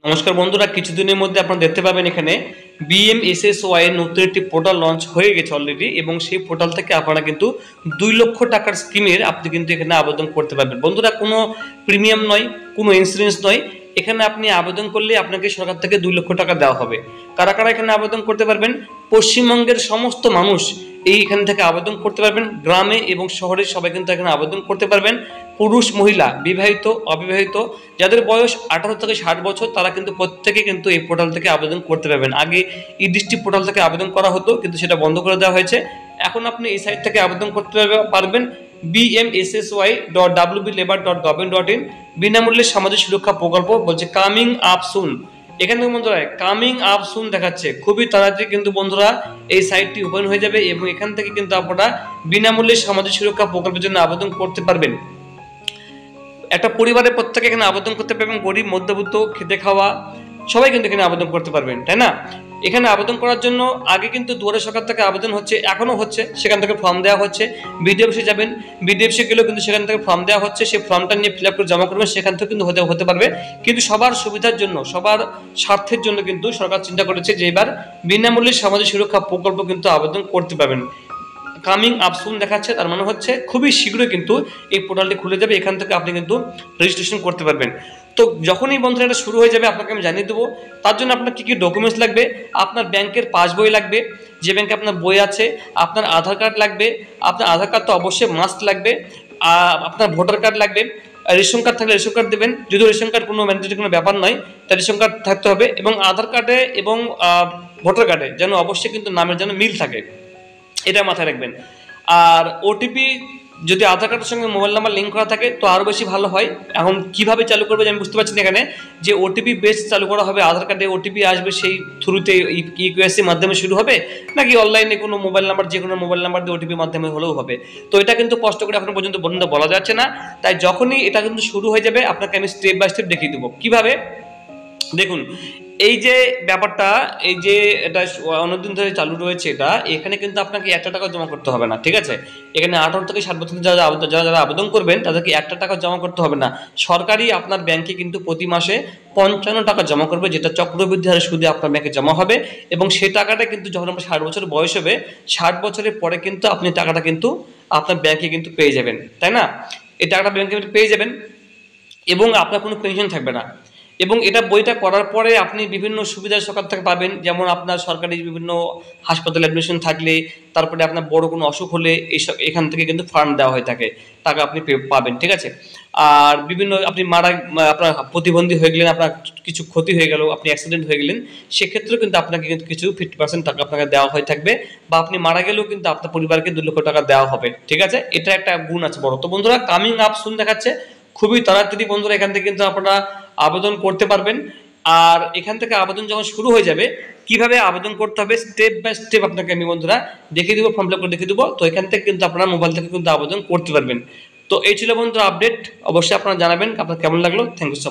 নমস্কার বন্ধুরা, কিছুদিনের মধ্যে আপনারা দেখতে পাবেন এখানে বিএমএসএসওয়াই এর নতুন একটি পোর্টাল লঞ্চ হয়ে গেছে অলরেডি, এবং সেই পোর্টাল থেকে আপনারা কিন্তু 2 লক্ষ টাকার স্কিমের আপনি কিন্তু এখানে আবেদন করতে পারবেন। বন্ধুরা, কোনো প্রিমিয়াম নয়, কোনো ইন্স্যুরেন্স নয়, এখানে আপনি আবেদন করলে আপনাকে সরকার থেকে 2 লক্ষ টাকা দেওয়া হবে। কারা কারা এখানে আবেদন করতে পারবেন? পশ্চিমবঙ্গের সমস্ত মানুষ এইখান থেকে আবেদন করতে পারবেন। গ্রামে এবং শহরে সবাই কিন্তু এখানে আবেদন করতে পারবেন। পুরুষ, মহিলা, বিবাহিত, অবিবাহিত, যাদের বয়স 18 থেকে 60 বছর তারা কিন্তু প্রত্যেকে কিন্তু এই পোর্টাল থেকে আবেদন করতে পারবেন। আগে ই ডিস্ট্রিক্ট পোর্টাল থেকে আবেদন করা হতো, কিন্তু সেটা বন্ধ করে দেওয়া হয়েছে। এখন আপনি এই সাইট থেকে আবেদন করতে পারবেন bmssy.wblabor.gov.in। বিনামূল্যে সামাজিক সুরক্ষা প্রকল্প বলছে কামিং আপ সুন। এখানে বন্ধুরা কামিং আপ সুন দেখাচ্ছে, খুবই তাড়াতাড়ি কিন্তু বন্ধুরা এই সাইটটি ওপেন হয়ে যাবে, এবং এখান থেকে কিন্তু আপনারা বিনামূল্যে সামাজিক সুরক্ষা প্রকল্পের জন্য আবেদন করতে পারবেন। একটা পরিবারের প্রত্যেকে এখানে আবেদন করতে পারবেন। গরিব, মধ্যবিত্ত, খেতে খাওয়া সবাই কিন্তু এখানে আবেদন করতে পারবেন, তাই না? এখানে আবেদন করার জন্য আগে কিন্তু দুয়ারে সরকার থেকে আবেদন হচ্ছে, এখনো হচ্ছে, সেখান থেকে ফর্ম দেওয়া হচ্ছে। বিডিও অফিসে যাবেন, বিডিও অফিসে গেলেও কিন্তু সেখান থেকে ফর্ম দেওয়া হচ্ছে, সেই ফর্মটা নিয়ে ফিল আপ করে জমা করবেন, সেখান থেকে কিন্তু হতে পারবে। কিন্তু সবার সুবিধার জন্য, সবার স্বার্থের জন্য কিন্তু সরকার চিন্তা করেছে যে এবার বিনামূল্যে সামাজিক সুরক্ষা প্রকল্প কিন্তু আবেদন করতে পারবেন। কামিং আপ সুন দেখাচ্ছে, তার মানে হচ্ছে খুবই শীঘ্রই কিন্তু এই পোর্টালটি খুলে যাবে, এখান থেকে আপনি কিন্তু রেজিস্ট্রেশন করতে পারবেন। তো যখনই বন্ধুরা এটা শুরু হয়ে যাবে আপনাকে আমি জানিয়ে দেবো। তার জন্য আপনার কী কী ডকুমেন্টস লাগবে? আপনার ব্যাংকের পাসবই লাগবে, যে ব্যাংকে আপনার বই আছে, আপনার আধার কার্ড লাগবে, আপনার আধার কার্ড তো অবশ্যই মাস্ট লাগবে, আপনার ভোটার কার্ড লাগবে, রেশন কার্ড থাকলে রেশন কার্ড দেবেন, যদিও রেশন কার্ড কোনো ম্যান্ডেটরি কোনো ব্যাপার নয়, তাই রেশন কার্ড থাকতে হবে, এবং আধার কার্ডে এবং ভোটার কার্ডে যেন অবশ্যই কিন্তু নামের যেন মিল থাকে, এটা মাথায় রাখবেন। আর ওটিপি যদি আধার কার্ডের সঙ্গে মোবাইল নাম্বার লিঙ্ক করা থাকে তো আরও বেশি ভালো হয়। এখন কিভাবে চালু করবে আমি বুঝতে পারছি না এখানে, যে ওটিপি বেস চালু করা হবে, আধার কার্ডে ওটিপি আসবে, সেই থ্রুতে ইউএসসি মাধ্যমে শুরু হবে, নাকি অনলাইনে কোনো মোবাইল নাম্বার, যে কোনো মোবাইল নাম্বার দিয়ে ওটিপি মাধ্যমে হলেও হবে, তো এটা কিন্তু স্পষ্ট করে এখন পর্যন্ত বলা যাচ্ছে না। তাই যখনই এটা কিন্তু শুরু হয়ে যাবে আপনাকে আমি স্টেপ বাই স্টেপ দেখিয়ে দেবো কিভাবে। দেখুন, এই যে ব্যাপারটা, এই যে এটা অনেকদিন ধরে চালু রয়েছে, এটা এখানে কিন্তু আপনাকে 1 টাকা জমা করতে হবে না, ঠিক আছে? এখানে 18 থেকে 60 বছর যারা আবেদন করবেন তাদেরকে 1 টাকা জমা করতে হবে না। সরকারি আপনার ব্যাংকে কিন্তু প্রতি মাসে 55 টাকা জমা করবে, যেটা চক্রবৃদ্ধি হারে সুদে আপনার ব্যাংকে জমা হবে, এবং সেই টাকাটা কিন্তু যখন আপনার 60 বছর বয়স হবে, 60 বছরের পরে কিন্তু আপনি টাকাটা কিন্তু আপনার ব্যাংকে কিন্তু পেয়ে যাবেন, তাই না? এই টাকাটা ব্যাংকে পেয়ে যাবেন, এবং আপনার কোনো পেনশন থাকবে না। এবং এটা বইটা করার পরে আপনি বিভিন্ন সুবিধা সরকার থেকে পাবেন, যেমন আপনার সরকারি বিভিন্ন হাসপাতালে অ্যাডমিশন থাকলে, তারপরে আপনার বড় কোনো অসুখ হলে এইসব এখান থেকে কিন্তু ফান্ড দেওয়া হয়ে থাকে, টাকা আপনি পাবেন, ঠিক আছে? আর বিভিন্ন আপনি আপনার প্রতিবন্ধী হয়ে গেলেন, আপনার কিছু ক্ষতি হয়ে গেল, আপনি অ্যাক্সিডেন্ট হয়ে গেলেন, সেক্ষেত্রেও কিন্তু আপনাকে কিন্তু কিছু 50% টাকা আপনাকে দেওয়া হয়ে থাকবে, বা আপনি মারা গেলেও কিন্তু আপনার পরিবারকে 2 লক্ষ টাকা দেওয়া হবে, ঠিক আছে? এটা একটা গুণ আছে বড়। তো বন্ধুরা, কামিং আপ সুন দেখাচ্ছে, খুবই তাড়াতাড়ি বন্ধুরা এখান থেকে কিন্তু আপনারা আবেদন করতে পারবেন। আর এখান থেকে আবেদন যখন শুরু হয়ে যাবে, কিভাবে আবেদন করতে হবে স্টেপ বাই স্টেপ আপনাকে আমি বন্ধুরা দেখিয়ে দেবো, ফর্ম ফিল আপ করে দেখিয়ে দেবো। তো এখান থেকে কিন্তু আপনারা মোবাইল থেকে কিন্তু আবেদন করতে পারবেন। তো এই ছিল বন্ধুরা আপডেট, অবশ্যই আপনারা জানাবেন আপনার কেমন লাগলো। Thank you so much.